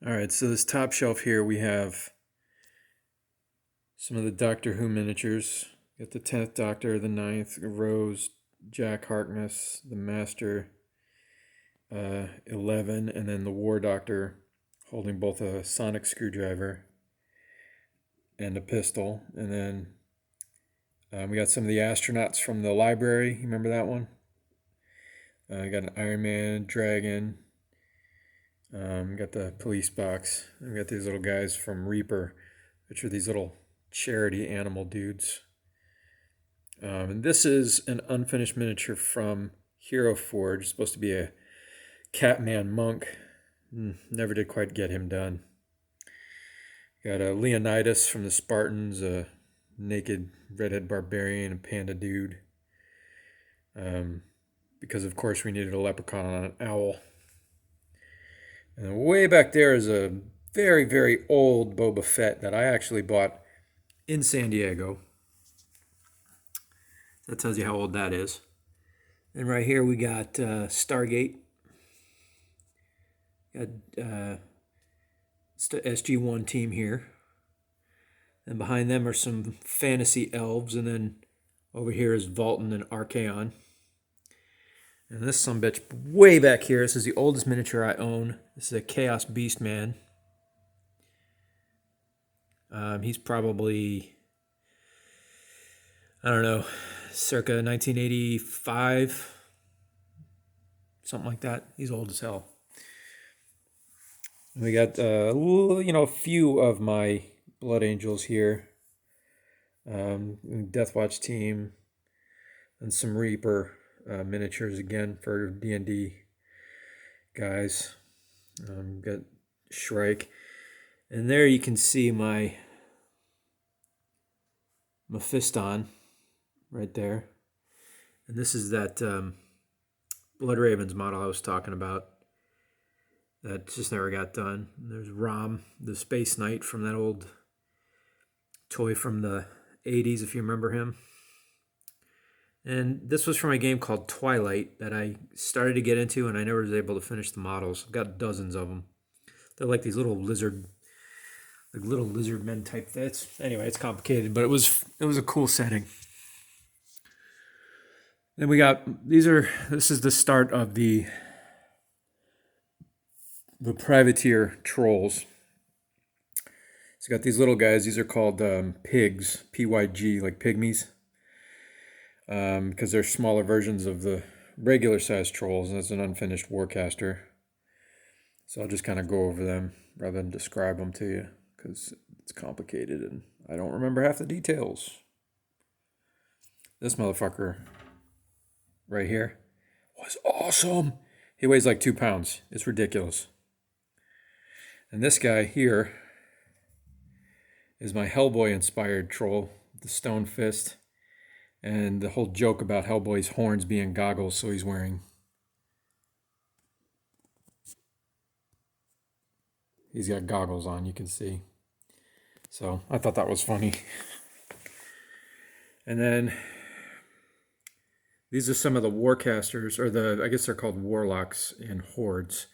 All right, so this top shelf here we have some of the Doctor Who miniatures. Got the 10th Doctor, the Ninth, Rose, Jack Harkness, the Master, 11, and then the War Doctor holding both a sonic screwdriver and a pistol. And then we got some of the astronauts from the library. You remember that one? We got an Iron Man, Dragon. Got the police box. We got these little guys from Reaper, which are these little charity animal dudes. And this is an unfinished miniature from Hero Forge. It's supposed to be a Catman monk. Never did quite get him done. Got a Leonidas from the Spartans, a naked redhead barbarian, a panda dude. Because of course we needed a leprechaun on an owl. And way back there is a very, very old Boba Fett that I actually bought in San Diego. That tells you how old that is. And right here we got Stargate. Got SG-1 team here. And behind them are some fantasy elves. And then over here is Vultan and Archaon. And this sumbitch way back here, this is the oldest miniature I own. This is a Chaos Beast Man. He's probably, I don't know, circa 1985, something like that. He's old as hell. We got, a few of my Blood Angels here. Death Watch team and some Reaper miniatures again for D&D guys. Got Shrike. And there you can see my Mephiston right there. And this is that Blood Ravens model I was talking about that just never got done. And there's Rom, the Space Knight from that old toy from the 80s, if you remember him. And this was from a game called Twilight that I started to get into, and I never was able to finish the models. I've got dozens of them. They're like these little lizard men type things. Anyway, it's complicated, but it was a cool setting. Then we got this is the start of the privateer trolls. So you got these little guys. These are called pigs, PYG, like pygmies, because they're smaller versions of the regular size trolls. And that's an unfinished Warcaster. So I'll just kind of go over them rather than describe them to you, because it's complicated and I don't remember half the details. This motherfucker right here was awesome. He weighs like 2 pounds. It's ridiculous. And this guy here is my Hellboy inspired troll, the Stone Fist. And the whole joke about Hellboy's horns being goggles, so he's wearing. He's got goggles on, you can see. So I thought that was funny. And then these are some of the Warcasters, or I guess they're called Warlocks and Hordes.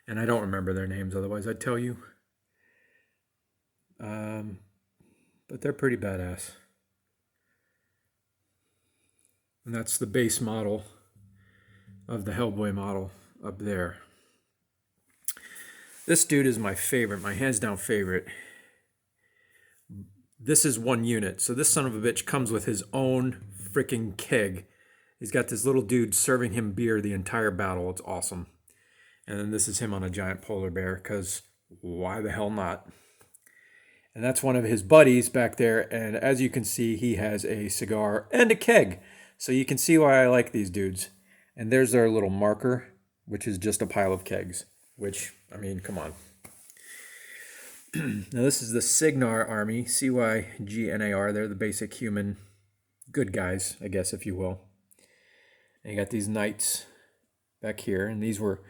And I don't remember their names, otherwise I'd tell you. But they're pretty badass. And that's the base model of the Hellboy model up there. This dude is my favorite, my hands down favorite. This is one unit. So this son of a bitch comes with his own freaking keg. He's got this little dude serving him beer the entire battle. It's awesome. And then this is him on a giant polar bear, because why the hell not? And that's one of his buddies back there. And as you can see, he has a cigar and a keg. So you can see why I like these dudes. And there's their little marker, which is just a pile of kegs. Which, I mean, come on. Now this is the Cygnar army, CYGNAR. They're the basic human good guys, I guess, if you will. And you got these knights back here. And these were,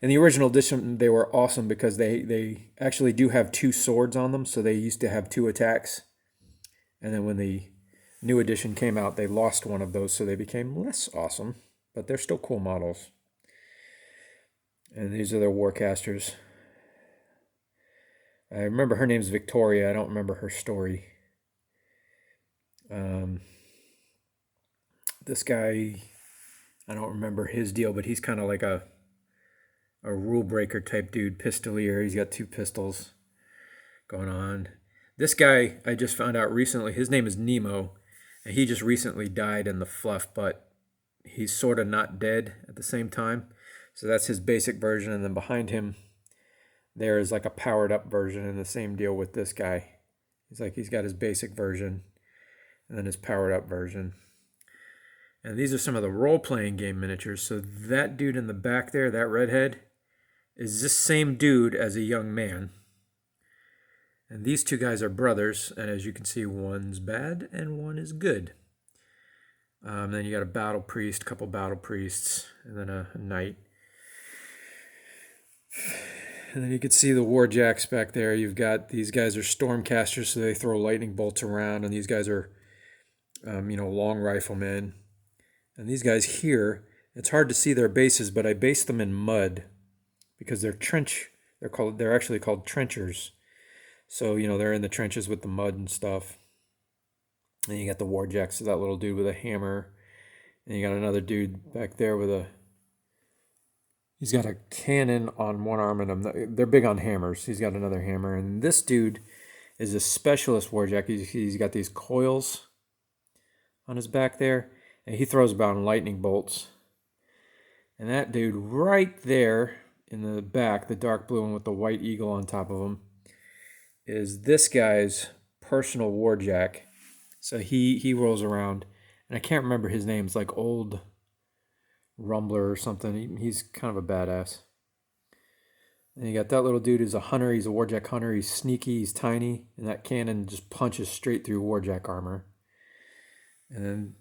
in the original edition, they were awesome because they actually do have 2 swords on them. So they used to have 2 attacks. And then when the new edition came out, they lost one of those, so they became less awesome. But they're still cool models. And these are their Warcasters. I remember her name's Victoria. I don't remember her story. This guy, I don't remember his deal, but he's kind of like a rule breaker type dude, pistolier. He's got 2 pistols going on. This guy, I just found out recently, his name is Nemo, and he just recently died in the fluff, but he's sort of not dead at the same time. So that's his basic version, and then behind him there is like a powered up version, and the same deal with this guy. He's got his basic version and then his powered up version. And these are some of the role-playing game miniatures. So that dude in the back there, that redhead, is this same dude as a young man. And these 2 guys are brothers, and as you can see, one's bad and one is good. Then you got a battle priest, a couple battle priests, and then a knight. And then you can see the warjacks back there. You've got, these guys are stormcasters, so they throw lightning bolts around, and these guys are, long riflemen. And these guys here, it's hard to see their bases, but I based them in mud because they're actually called trenchers. So, they're in the trenches with the mud and stuff. And you got the warjacks, so that little dude with a hammer. And you got another dude back there with he's got a cannon on one arm, and they're big on hammers. He's got another hammer. And this dude is a specialist warjack. He's got these coils on his back there, and he throws about lightning bolts. And that dude right there in the back, the dark blue one with the white eagle on top of him, is this guy's personal warjack. So he rolls around, and I can't remember his name. It's like Old Rumbler or something. He's kind of a badass. And you got that little dude who's a hunter. He's a warjack hunter. He's sneaky. He's tiny, and that cannon just punches straight through warjack armor. And then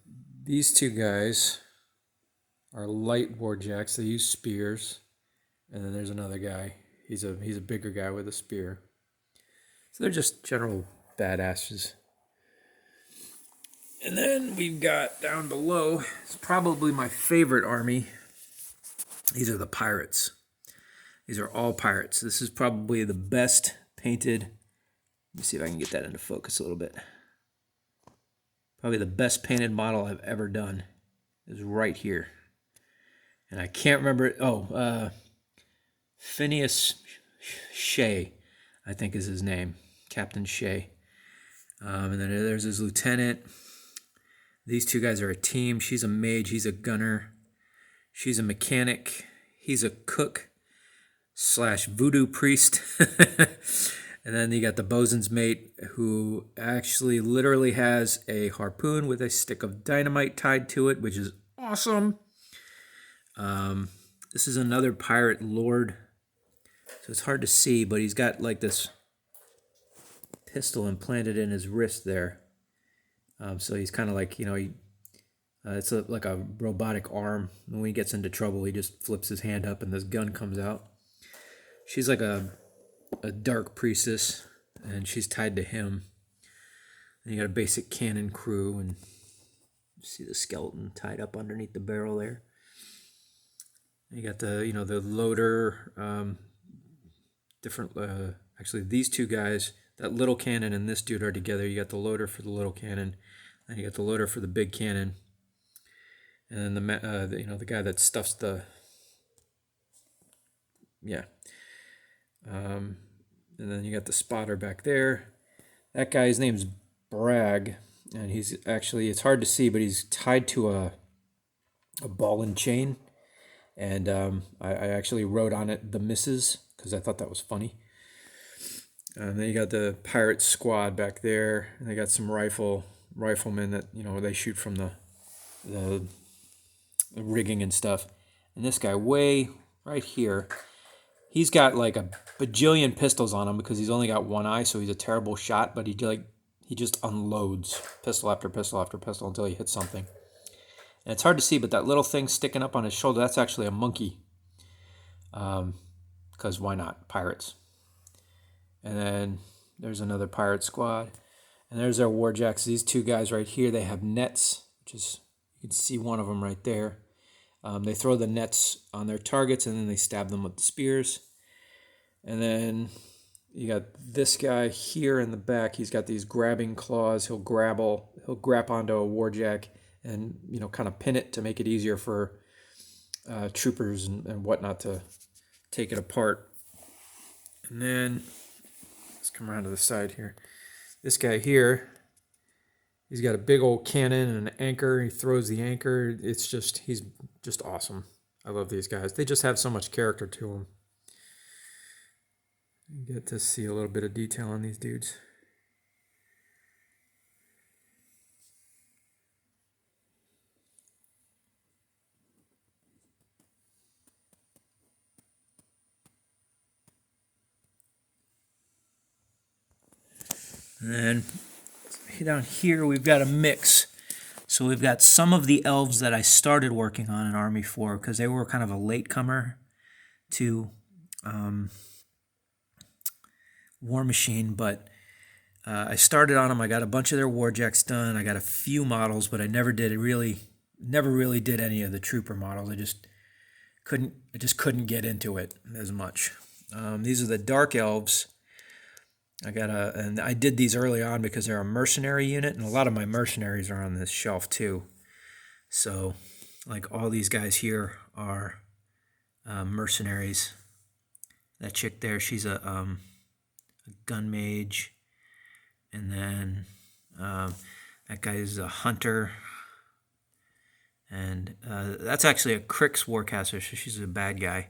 these 2 guys are light warjacks. They use spears. And then there's another guy. He's a bigger guy with a spear. So they're just general badasses. And then we've got down below, it's probably my favorite army. These are the pirates. These are all pirates. This is probably the best painted. Let me see if I can get that into focus a little bit. Probably the best painted model I've ever done is right here. And I can't remember it. Phineas Shea, I think is his name. Captain Shea. And then there's his lieutenant. These 2 guys are a team. She's a mage. He's a gunner. She's a mechanic. He's a cook / voodoo priest. And then you got the bosun's mate, who actually literally has a harpoon with a stick of dynamite tied to it, which is awesome. This is another pirate lord. So it's hard to see, but he's got like this pistol implanted in his wrist there. So he's kind of like, it's like a robotic arm. And when he gets into trouble, he just flips his hand up and this gun comes out. She's like a dark priestess, and she's tied to him. And you got a basic cannon crew, and you see the skeleton tied up underneath the barrel there. You got the loader, actually these 2 guys, that little cannon and this dude are together. You got the loader for the little cannon, and you got the loader for the big cannon. And then the guy that stuffs the, and then you got the spotter back there. That guy's name's Bragg, and he's actually, it's hard to see, but he's tied to a ball and chain. And I actually wrote on it the misses because I thought that was funny. And then you got the pirate squad back there, and they got some riflemen that they shoot from the rigging and stuff. And this guy way right here, he's got like a bajillion pistols on him because he's only got one eye, so he's a terrible shot. But he just unloads pistol after pistol after pistol until he hits something. And it's hard to see, but that little thing sticking up on his shoulder, that's actually a monkey. Because why not? Pirates. And then there's another pirate squad. And there's our warjacks. These 2 guys right here, they have nets, which is, you can see one of them right there. They throw the nets on their targets, and then they stab them with the spears. And then You got this guy here in the back. He's got these grabbing claws. He'll grab onto a warjack and kind of pin it to make it easier for troopers and whatnot to take it apart. And then let's come around to the side here. This guy here, he's got a big old cannon and an anchor. He throws the anchor. He's just awesome. I love these guys. They just have so much character to them. You get to see a little bit of detail on these dudes. And then down here we've got a mix. So we've got some of the elves that I started working on in Army 4 because they were kind of a latecomer to War Machine, but I started on them. I got a bunch of their warjacks done. I got a few models, but I never really did any of the trooper models. I just couldn't get into it as much. These are the dark elves. And I did these early on because they're a mercenary unit, and a lot of my mercenaries are on this shelf too. So, like all these guys here are mercenaries. That chick there, she's a gun mage, and then that guy is a hunter, and that's actually a Crix warcaster. So she's a bad guy.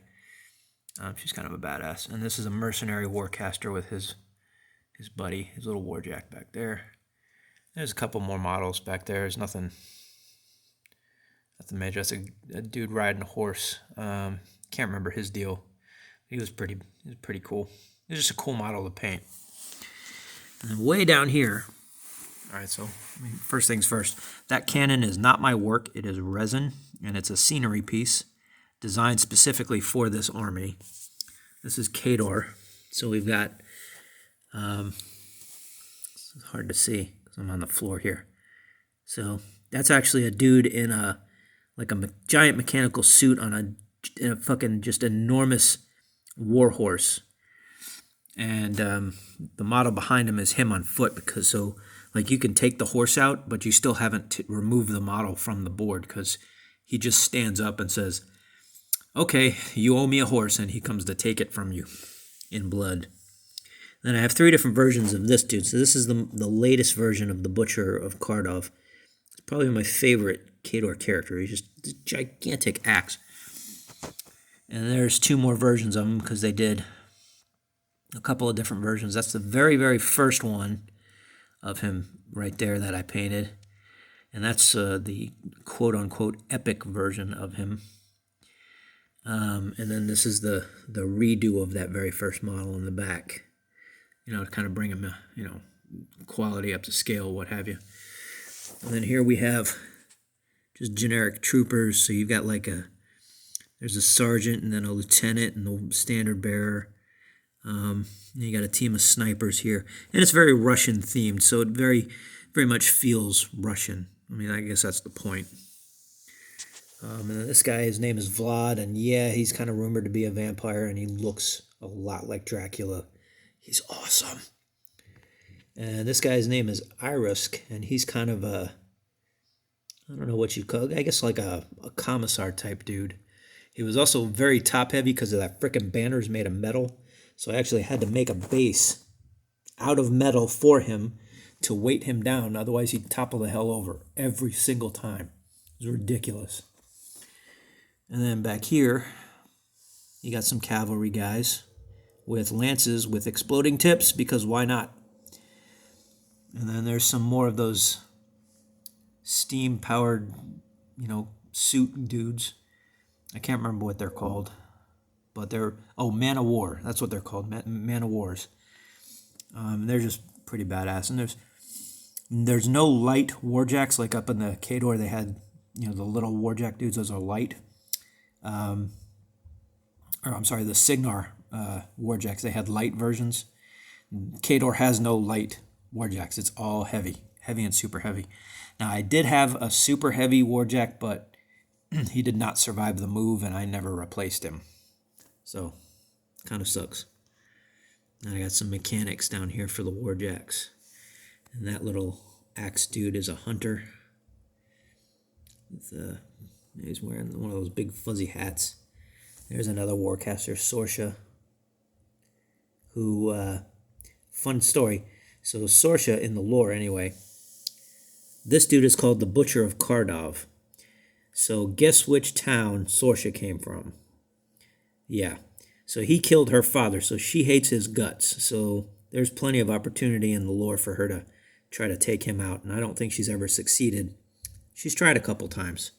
She's kind of a badass, and this is a mercenary warcaster with his buddy, his little warjack back there. There's a couple more models back there. There's nothing major. That's a dude riding a horse. Can't remember his deal. He was pretty cool. It was just a cool model to paint. And then way down here, all right, so first things first, that cannon is not my work. It is resin, and it's a scenery piece designed specifically for this army. This is Khador. So we've got, it's hard to see because I'm on the floor here. So that's actually a dude in a giant mechanical suit on in a fucking just enormous war horse. And the model behind him is him on foot because you can take the horse out, but you still haven't removed the model from the board because he just stands up and says, "Okay, you owe me a horse," and he comes to take it from you in blood. Then I have 3 different versions of this dude. So this is the latest version of the Butcher of Kardov. It's probably my favorite Khador character. He's just this gigantic axe. And there's 2 more versions of him because they did a couple of different versions. That's the very, very first one of him right there that I painted. And that's the quote-unquote epic version of him. And then this is the redo of that very first model in the back. To kind of bring him, quality up to scale, what have you. And then here we have just generic troopers. So you've got there's a sergeant and then a lieutenant and the standard bearer. And you got a team of snipers here. And it's very Russian themed, so it very, very much feels Russian. I mean, I guess that's the point. And this guy, his name is Vlad, and yeah, he's kind of rumored to be a vampire, and he looks a lot like Dracula. He's awesome. And this guy's name is Irusk, and he's kind of I don't know what you'd call it, I guess like a commissar type dude. He was also very top heavy because of that frickin' banners made of metal. So I actually had to make a base out of metal for him to weight him down. Otherwise, he'd topple the hell over every single time. It was ridiculous. And then back here, you got some cavalry guys with lances with exploding tips, because why not? And then there's some more of those steam-powered, suit dudes. I can't remember what they're called. But they're, Man of War. That's what they're called, Man of Wars. They're just pretty badass. And there's no light warjacks like up in the Khador. They had, the little warjack dudes. Those are light. The Signar warjacks. They had light versions. Khador has no light warjacks. It's all heavy and super heavy. Now, I did have a super heavy warjack, but he did not survive the move, and I never replaced him. So, kind of sucks. And I got some mechanics down here for the Warjacks. And that little axe dude is a hunter. With, he's wearing one of those big fuzzy hats. There's another Warcaster, Sorsha, who, fun story. So Sorsha, in the lore anyway, this dude is called the Butcher of Kardov. So guess which town Sorsha came from? Yeah. So he killed her father, so she hates his guts. So there's plenty of opportunity in the lore for her to try to take him out, and I don't think she's ever succeeded. She's tried a couple times.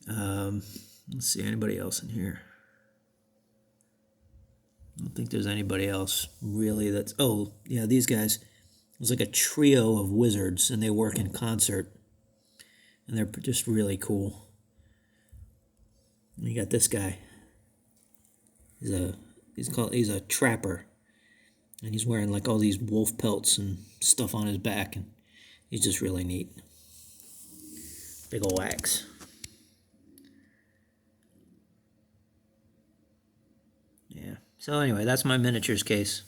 Let's see, anybody else in here? I don't think there's anybody else really that's... Oh, yeah, these guys. It's like a trio of wizards, and they work in concert. And they're just really cool. And you got this guy. He's a trapper. And he's wearing like all these wolf pelts and stuff on his back. And he's just really neat. Big ol' axe. Yeah. So anyway, that's my miniatures case.